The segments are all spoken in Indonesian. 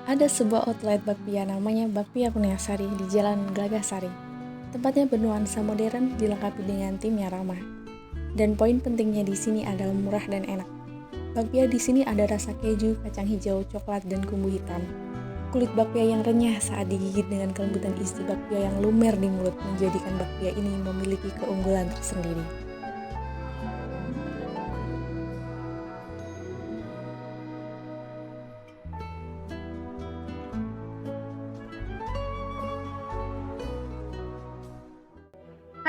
Ada sebuah outlet bakpia namanya Bakpia Kurniasari di Jalan Galagasari. Tempatnya bernuansa modern dilengkapi dengan tim yang ramah. Dan poin pentingnya di sini adalah murah dan enak. Bakpia di sini ada rasa keju, kacang hijau, coklat, dan kumbu hitam. Kulit bakpia yang renyah saat digigit dengan kelembutan isi bakpia yang lumer di mulut menjadikan bakpia ini memiliki keunggulan tersendiri.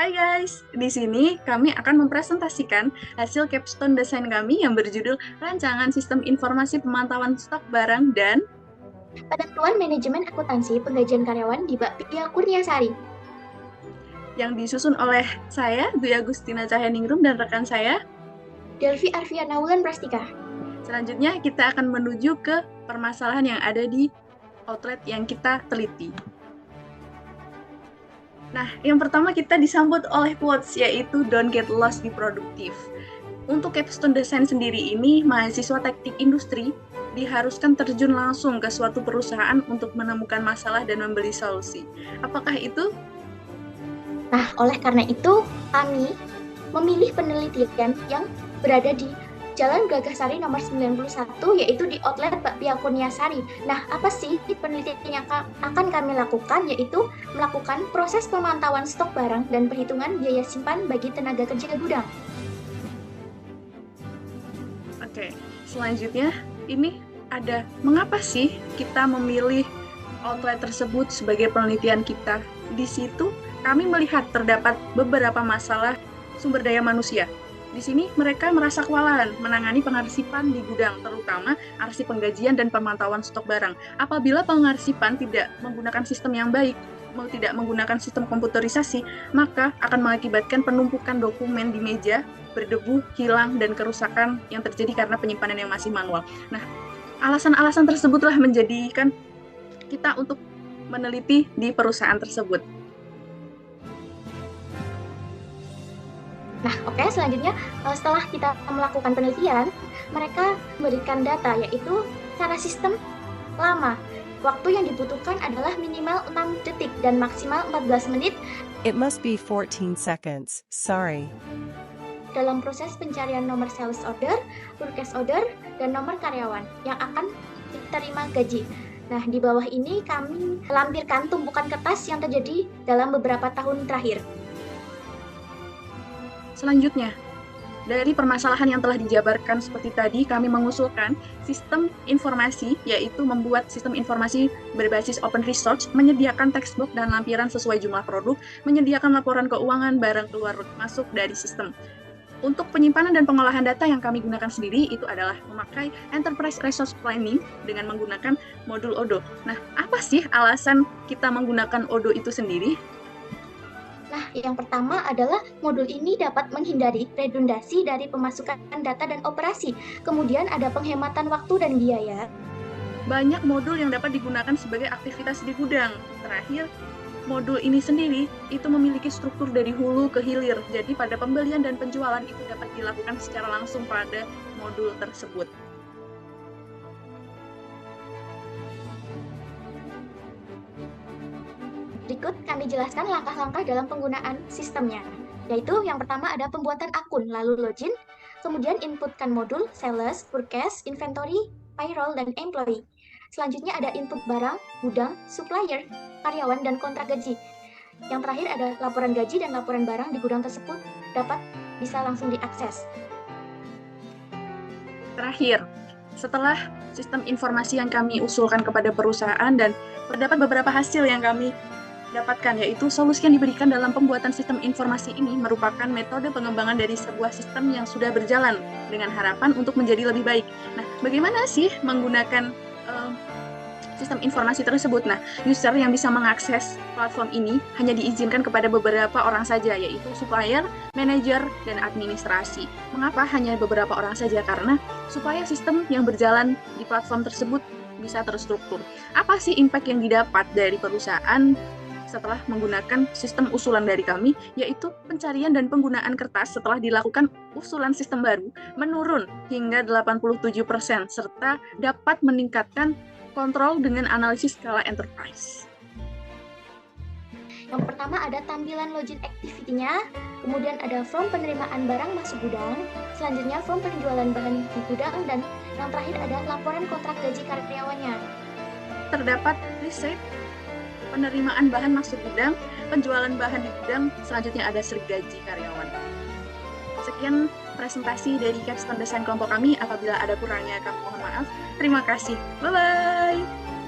Hai guys, di sini kami akan mempresentasikan hasil capstone desain kami yang berjudul Rancangan Sistem Informasi Pemantauan Stok Barang dan Penentuan Manajemen Akuntansi Penggajian Karyawan di Bakpia Kurniasari. yang disusun oleh saya, Dwi Agustina Cahyaningrum, dan rekan saya. Delvi Arfiana Wulan Prastika. Selanjutnya kita akan menuju ke permasalahan yang ada di outlet yang kita teliti. Nah, yang pertama kita disambut oleh quotes, yaitu don't get lost di produktif. Untuk capstone design sendiri ini, mahasiswa teknik industri diharuskan terjun langsung ke suatu perusahaan untuk menemukan masalah dan memberi solusi. Apakah itu? Nah, oleh karena itu, kami memilih penelitian yang berada di Jalan Gagassari nomor 91, yaitu di outlet Bakpia Kurniasari. Nah, apa sih penelitian yang akan kami lakukan? Yaitu melakukan proses pemantauan stok barang dan perhitungan biaya simpan bagi tenaga kerja gudang. Oke, selanjutnya ini ada mengapa sih kita memilih outlet tersebut sebagai penelitian kita? Di situ kami melihat terdapat beberapa masalah sumber daya manusia. Di sini mereka merasa kewalahan menangani pengarsipan di gudang, terutama arsip penggajian dan pemantauan stok barang. Apabila pengarsipan tidak menggunakan sistem yang baik, tidak menggunakan sistem komputerisasi, maka akan mengakibatkan penumpukan dokumen di meja, berdebu, hilang, dan kerusakan yang terjadi karena penyimpanan yang masih manual. Nah, alasan-alasan tersebutlah menjadikan kita untuk meneliti di perusahaan tersebut. Nah, oke, selanjutnya setelah kita melakukan penelitian, mereka memberikan data, yaitu secara sistem lama. Waktu yang dibutuhkan adalah minimal 6 detik dan maksimal 14 menit. It must be 14 seconds. Sorry. Dalam proses pencarian nomor sales order, purchase order, dan nomor karyawan yang akan diterima gaji. Nah, di bawah ini kami lampirkan tumpukan kertas yang terjadi dalam beberapa tahun terakhir. Selanjutnya, dari permasalahan yang telah dijabarkan seperti tadi, kami mengusulkan sistem informasi, yaitu membuat sistem informasi berbasis open resource, menyediakan textbook dan lampiran sesuai jumlah produk, menyediakan laporan keuangan barang keluar masuk dari sistem. Untuk penyimpanan dan pengolahan data yang kami gunakan sendiri itu adalah memakai Enterprise Resource Planning dengan menggunakan modul ODO. Nah, apa sih alasan kita menggunakan ODO itu sendiri? Nah, yang pertama adalah modul ini dapat menghindari redundasi dari pemasukan data dan operasi. Kemudian ada penghematan waktu dan biaya. Banyak modul yang dapat digunakan sebagai aktivitas di gudang. Terakhir, modul ini sendiri itu memiliki struktur dari hulu ke hilir. Jadi pada pembelian dan penjualan itu dapat dilakukan secara langsung pada modul tersebut. Berikut kami jelaskan langkah-langkah dalam penggunaan sistemnya, yaitu yang pertama ada pembuatan akun, lalu login, kemudian inputkan modul, sales, purchase, inventory, payroll, dan employee. Selanjutnya ada input barang, gudang, supplier, karyawan, dan kontrak gaji. Yang terakhir ada laporan gaji dan laporan barang di gudang tersebut dapat bisa langsung diakses. Terakhir, setelah sistem informasi yang kami usulkan kepada perusahaan dan terdapat beberapa hasil yang kami dapatkan, yaitu solusi yang diberikan dalam pembuatan sistem informasi ini merupakan metode pengembangan dari sebuah sistem yang sudah berjalan dengan harapan untuk menjadi lebih baik. Nah, bagaimana sih menggunakan sistem informasi tersebut? Nah, user yang bisa mengakses platform ini hanya diizinkan kepada beberapa orang saja, yaitu supplier, manajer, dan administrasi. Mengapa hanya beberapa orang saja? Karena supaya sistem yang berjalan di platform tersebut bisa terstruktur. Apa sih impact yang didapat dari perusahaan setelah menggunakan sistem usulan dari kami, yaitu pencarian dan penggunaan kertas setelah dilakukan usulan sistem baru menurun hingga 87%, serta dapat meningkatkan Kontrol dengan analisis skala enterprise. Yang pertama ada tampilan login activity-nya, kemudian ada form penerimaan barang masuk gudang, selanjutnya form penjualan bahan di gudang, dan yang terakhir ada laporan kontrak gaji karyawannya. Terdapat receipt, penerimaan bahan masuk gudang, penjualan bahan di gudang, selanjutnya ada slip gaji karyawan. Sekian presentasi dari capstone desain kelompok kami. Apabila ada kurangnya, kami mohon maaf. Terima kasih. Bye-bye.